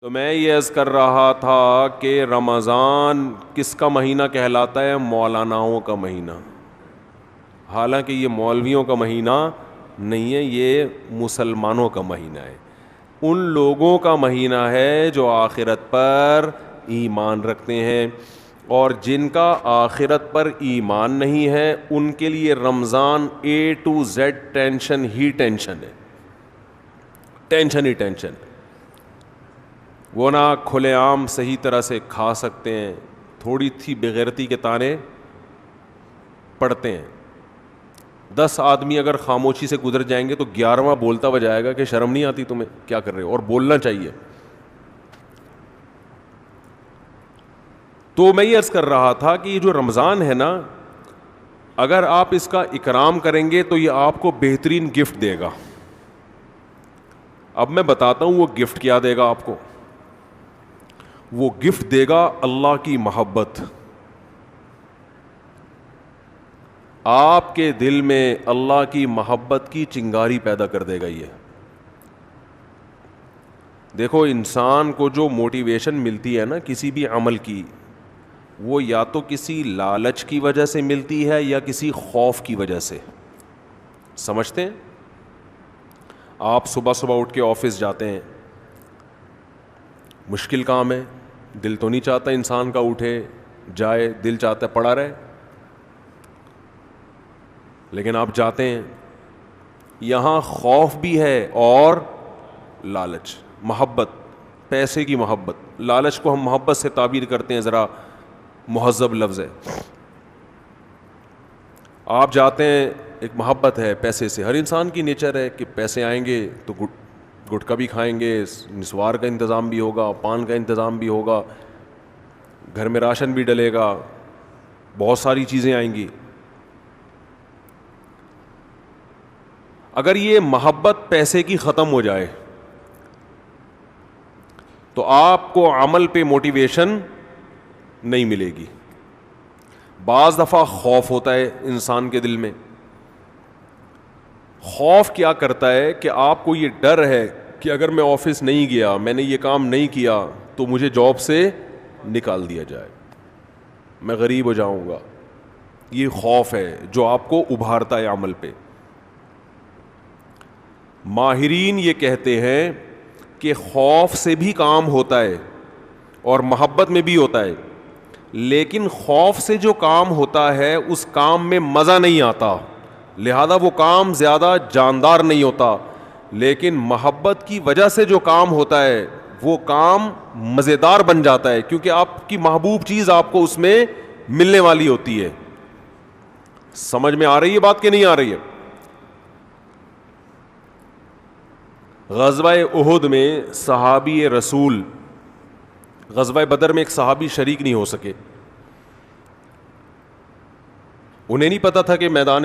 تو میں یہ عرض کر رہا تھا کہ رمضان کس کا مہینہ کہلاتا ہے؟ مولاناؤں کا مہینہ. حالانکہ یہ مولویوں کا مہینہ نہیں ہے, یہ مسلمانوں کا مہینہ ہے. ان لوگوں کا مہینہ ہے جو آخرت پر ایمان رکھتے ہیں, اور جن کا آخرت پر ایمان نہیں ہے ان کے لیے رمضان A to Z tension he tension ہے, ٹینشن ہی ٹینشن. وہ نہ کھلے عام صحیح طرح سے کھا سکتے ہیں, تھوڑی سی بغیرتی کے تانے پڑتے ہیں. 10 آدمی اگر خاموشی سے گزر جائیں گے تو 11واں بولتا ہوا جائے گا کہ شرم نہیں آتی تمہیں, کیا کر رہے ہو, اور بولنا چاہیے. تو میں یہ عرض کر رہا تھا کہ یہ جو رمضان ہے نا, اگر آپ اس کا اکرام کریں گے تو یہ آپ کو بہترین گفٹ دے گا. اب میں بتاتا ہوں وہ گفٹ کیا دے گا آپ کو. وہ گفٹ دے گا اللہ کی محبت. آپ کے دل میں اللہ کی محبت کی چنگاری پیدا کر دے گا. یہ دیکھو, انسان کو جو موٹیویشن ملتی ہے نا کسی بھی عمل کی, وہ یا تو کسی لالچ کی وجہ سے ملتی ہے یا کسی خوف کی وجہ سے. سمجھتے ہیں؟ آپ صبح صبح اٹھ کے آفس جاتے ہیں, مشکل کام ہے, دل تو نہیں چاہتا انسان کا اٹھے جائے, دل چاہتا ہے پڑا رہے, لیکن آپ جاتے ہیں. یہاں خوف بھی ہے اور لالچ, محبت, پیسے کی محبت. لالچ کو ہم محبت سے تعبیر کرتے ہیں, ذرا مہذب لفظ ہے. آپ جاتے ہیں, ایک محبت ہے پیسے سے, ہر انسان کی نیچر ہے کہ پیسے آئیں گے تو گٹکا بھی کھائیں گے, نسوار کا انتظام بھی ہوگا, پان کا انتظام بھی ہوگا, گھر میں راشن بھی ڈلے گا, بہت ساری چیزیں آئیں گی. اگر یہ محبت پیسے کی ختم ہو جائے تو آپ کو عمل پہ موٹیویشن نہیں ملے گی. بعض دفعہ خوف ہوتا ہے انسان کے دل میں. خوف کیا کرتا ہے کہ آپ کو یہ ڈر ہے کہ اگر میں آفس نہیں گیا, میں نے یہ کام نہیں کیا تو مجھے جاب سے نکال دیا جائے, میں غریب ہو جاؤں گا. یہ خوف ہے جو آپ کو ابھارتا ہے عمل پہ. ماہرین یہ کہتے ہیں کہ خوف سے بھی کام ہوتا ہے اور محبت میں بھی ہوتا ہے, لیکن خوف سے جو کام ہوتا ہے اس کام میں مزہ نہیں آتا, لہذا وہ کام زیادہ جاندار نہیں ہوتا. لیکن محبت کی وجہ سے جو کام ہوتا ہے وہ کام مزیدار بن جاتا ہے, کیونکہ آپ کی محبوب چیز آپ کو اس میں ملنے والی ہوتی ہے. سمجھ میں آ رہی ہے بات کہ نہیں آ رہی ہے؟ غزوہ احد میں صحابی رسول, غزوہ بدر میں ایک صحابی شریک نہیں ہو سکے. انہیں نہیں پتا تھا کہ میدان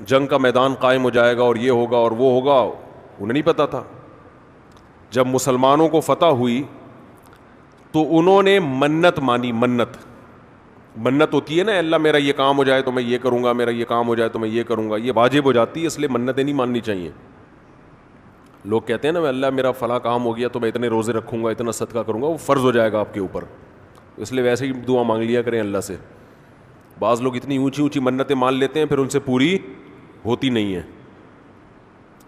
جنگ کا میدان قائم ہو جائے گا اور یہ ہوگا اور وہ ہوگا, انہیں نہیں پتا تھا. جب مسلمانوں کو فتح ہوئی تو انہوں نے منت مانی. منت ہوتی ہے نا, اللہ میرا یہ کام ہو جائے تو میں یہ کروں گا, میرا یہ کام ہو جائے تو میں یہ کروں گا. یہ واجب ہو جاتی ہے, اس لیے منتیں نہیں ماننی چاہیے. لوگ کہتے ہیں نا, اللہ میرا فلاں کام ہو گیا تو میں اتنے روزے رکھوں گا, اتنا صدقہ کروں گا, وہ فرض ہو جائے گا آپ کے اوپر, اس لیے ویسے ہی دعا مانگ لیا کریں اللہ سے. بعض لوگ اتنی اونچی اونچی منتیں مان لیتے ہیں پھر ان سے پوری ہوتی نہیں ہیں.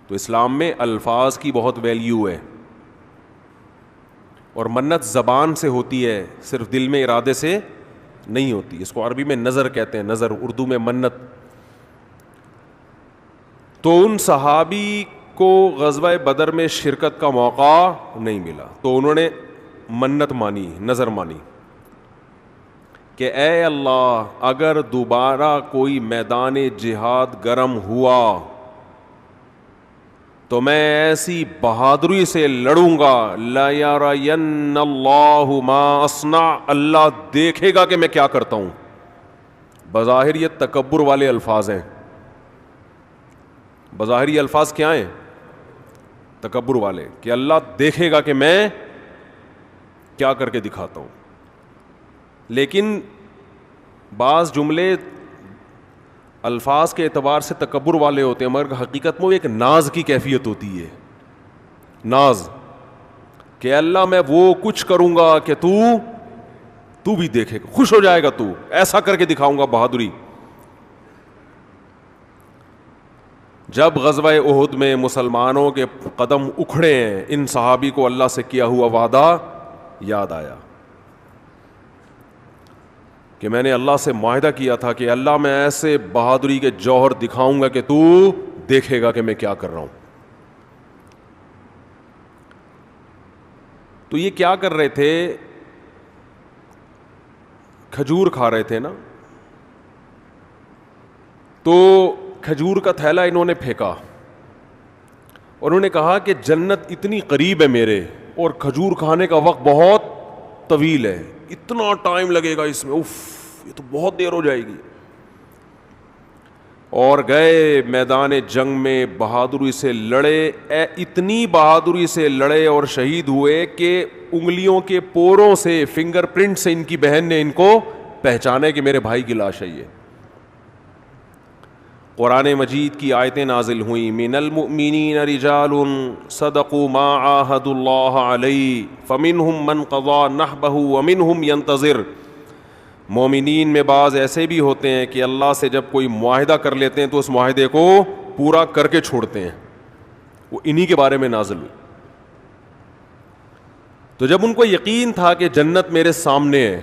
تو اسلام میں الفاظ کی بہت ویلیو ہے, اور منت زبان سے ہوتی ہے, صرف دل میں ارادے سے نہیں ہوتی. اس کو عربی میں نظر کہتے ہیں, نظر, اردو میں منت. تو ان صحابی کو غزوہ بدر میں شرکت کا موقع نہیں ملا, تو انہوں نے منت مانی, نظر مانی کہ اے اللہ اگر دوبارہ کوئی میدان جہاد گرم ہوا تو میں ایسی بہادری سے لڑوں گا, لا یرین اللہ ما اصنع, اللہ دیکھے گا کہ میں کیا کرتا ہوں. بظاہر یہ تکبر والے الفاظ ہیں, بظاہر یہ الفاظ کیا ہیں؟ تکبر والے, کہ اللہ دیکھے گا کہ میں کیا کر کے دکھاتا ہوں. لیکن بعض جملے الفاظ کے اعتبار سے تکبر والے ہوتے ہیں, مگر حقیقت میں وہ ایک ناز کی کیفیت ہوتی ہے. ناز, کہ اللہ میں وہ کچھ کروں گا کہ تو بھی دیکھے گا, خوش ہو جائے گا, تو ایسا کر کے دکھاؤں گا بہادری. جب غزوہ احد میں مسلمانوں کے قدم اکھڑے ہیں, ان صحابی کو اللہ سے کیا ہوا وعدہ یاد آیا کہ میں نے اللہ سے معاہدہ کیا تھا کہ اللہ میں ایسے بہادری کے جوہر دکھاؤں گا کہ تو دیکھے گا کہ میں کیا کر رہا ہوں. تو یہ کیا کر رہے تھے, کھجور کھا رہے تھے نا, تو کھجور کا تھیلا انہوں نے پھینکا اور انہوں نے کہا کہ جنت اتنی قریب ہے میرے اور کھجور کھانے کا وقت بہت طویل ہے, اتنا ٹائم لگے گا اس میں, یہ تو بہت دیر ہو جائے گی. اور گئے میدان جنگ میں, بہادری سے لڑے, اتنی بہادری سے لڑے اور شہید ہوئے کہ انگلیوں کے پوروں سے, فنگر پرنٹ سے ان کی بہن نے ان کو پہچانے کہ میرے بھائی کی لاش ہے یہ. قرآن مجید کی آیتیں نازل ہوئیں, من المؤمنین رجال صدقوا ما عاہدوا اللہ علیہ فمنہم من قضى نحبہ ومنہم ینتظر. مومنین میں بعض ایسے بھی ہوتے ہیں کہ اللہ سے جب کوئی معاہدہ کر لیتے ہیں تو اس معاہدے کو پورا کر کے چھوڑتے ہیں, وہ انہی کے بارے میں نازل ہوئی. تو جب ان کو یقین تھا کہ جنت میرے سامنے ہے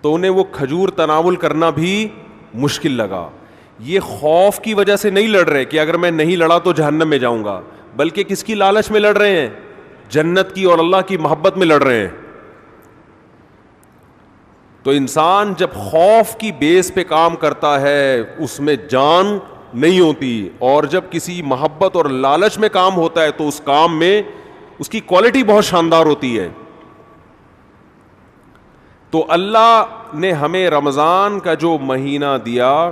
تو انہیں وہ کھجور تناول کرنا بھی مشکل لگا. یہ خوف کی وجہ سے نہیں لڑ رہے کہ اگر میں نہیں لڑا تو جہنم میں جاؤں گا, بلکہ کس کی لالچ میں لڑ رہے ہیں, جنت کی اور اللہ کی محبت میں لڑ رہے ہیں. تو انسان جب خوف کی بیس پہ کام کرتا ہے اس میں جان نہیں ہوتی, اور جب کسی محبت اور لالچ میں کام ہوتا ہے تو اس کام میں اس کی کوالٹی بہت شاندار ہوتی ہے. تو اللہ نے ہمیں رمضان کا جو مہینہ دیا,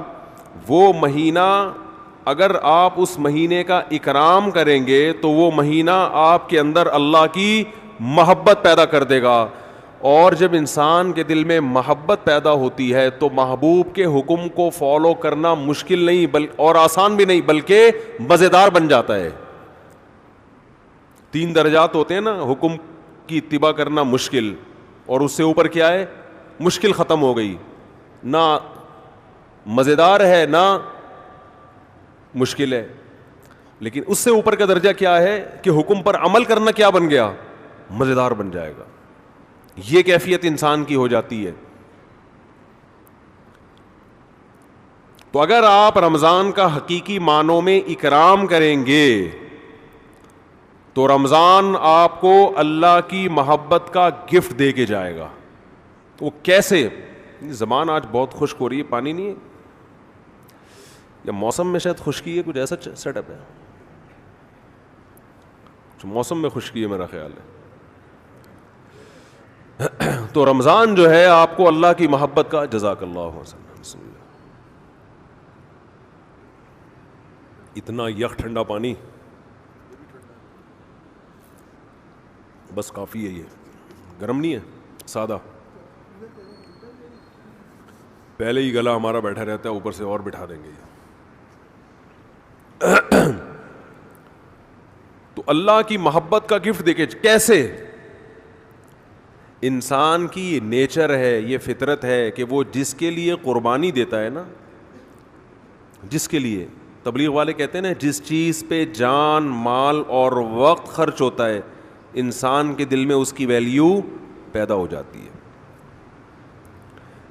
وہ مہینہ اگر آپ اس مہینے کا اکرام کریں گے تو وہ مہینہ آپ کے اندر اللہ کی محبت پیدا کر دے گا. اور جب انسان کے دل میں محبت پیدا ہوتی ہے تو محبوب کے حکم کو فالو کرنا مشکل نہیں اور آسان بھی نہیں, بلکہ مزیدار بن جاتا ہے. 3 درجات ہوتے ہیں نا, حکم کی اتباع کرنا مشکل, اور اس سے اوپر کیا ہے, مشکل ختم ہو گئی, نہ مزیدار ہے نہ مشکل ہے. لیکن اس سے اوپر کا درجہ کیا ہے کہ حکم پر عمل کرنا کیا بن گیا, مزیدار بن جائے گا. یہ کیفیت انسان کی ہو جاتی ہے. تو اگر آپ رمضان کا حقیقی معنوں میں اکرام کریں گے تو رمضان آپ کو اللہ کی محبت کا گفٹ دے کے جائے گا. تو وہ کیسے؟ زبان آج بہت خشک ہو رہی ہے, پانی نہیں ہے یا موسم میں شاید خشکی ہے, کچھ ایسا سیٹ اپ ہے, موسم میں خشکی ہے میرا خیال ہے. تو رمضان جو ہے آپ کو اللہ کی محبت کا, جزاک اللہ وسلم, اتنا یک ٹھنڈا پانی بس کافی ہے, یہ گرم نہیں ہے, سادہ. پہلے ہی گلا ہمارا بیٹھا رہتا ہے, اوپر سے اور بٹھا دیں گے. تو اللہ کی محبت کا گفٹ دے کے کیسے؟ انسان کی یہ نیچر ہے, یہ فطرت ہے کہ وہ جس کے لیے قربانی دیتا ہے نا, جس کے لیے, تبلیغ والے کہتے ہیں نا, جس چیز پہ جان مال اور وقت خرچ ہوتا ہے انسان کے دل میں اس کی ویلیو پیدا ہو جاتی ہے.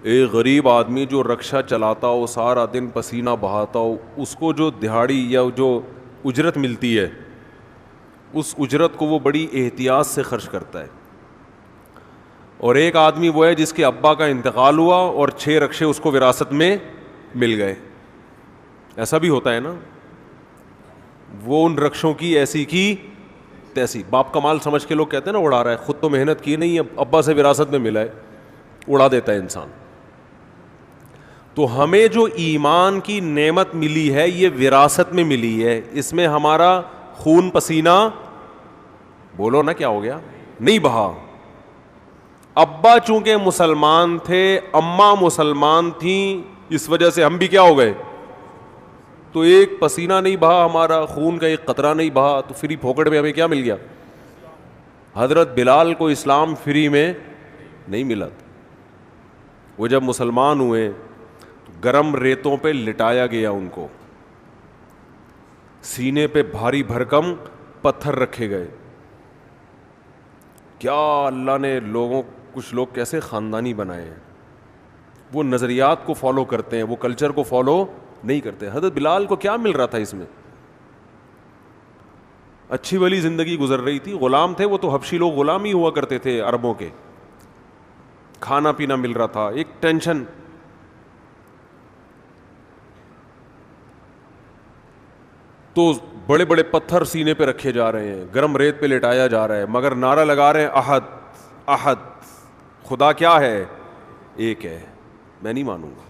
ایک غریب آدمی جو رکشہ چلاتا ہو, سارا دن پسینہ بہاتا ہو, اس کو جو دہاڑی یا جو اجرت ملتی ہے اس اجرت کو وہ بڑی احتیاط سے خرچ کرتا ہے. اور ایک آدمی وہ ہے جس کے ابا کا انتقال ہوا اور 6 رکشے اس کو وراثت میں مل گئے. ایسا بھی ہوتا ہے نا, وہ ان رکشوں کی ایسی کی تیسی, باپ کا مال سمجھ کے لوگ کہتے ہیں نا اڑا رہا ہے, خود تو محنت کی نہیں, ابا سے وراثت میں ملا ہے, اڑا دیتا ہے انسان. تو ہمیں جو ایمان کی نعمت ملی ہے یہ وراثت میں ملی ہے, اس میں ہمارا خون پسینہ, بولو نا کیا ہو گیا, نہیں بہا. ابا چونکہ مسلمان تھے, اماں مسلمان تھیں, اس وجہ سے ہم بھی کیا ہو گئے, تو ایک پسینہ نہیں بہا ہمارا, خون کا ایک قطرہ نہیں بہا, تو فری پھوکٹ میں ہمیں کیا مل گیا, حضرت بلال کو اسلام فری میں نہیں ملا تھا. وہ جب مسلمان ہوئے تو گرم ریتوں پہ لٹایا گیا ان کو, سینے پہ بھاری بھرکم پتھر رکھے گئے. کیا اللہ نے کچھ لوگ کیسے خاندانی بنائے ہیں, وہ نظریات کو فالو کرتے ہیں, وہ کلچر کو فالو نہیں کرتے. حضرت بلال کو کیا مل رہا تھا اس میں؟ اچھی بھلی زندگی گزر رہی تھی, غلام تھے وہ تو, حبشی لوگ غلام ہی ہوا کرتے تھے عربوں کے, کھانا پینا مل رہا تھا, ایک ٹینشن. تو بڑے بڑے پتھر سینے پہ رکھے جا رہے ہیں, گرم ریت پہ لٹایا جا رہا ہے, مگر نعرہ لگا رہے ہیں احد احد, خدا کیا ہے؟ ایک ہے, میں نہیں مانوں گا.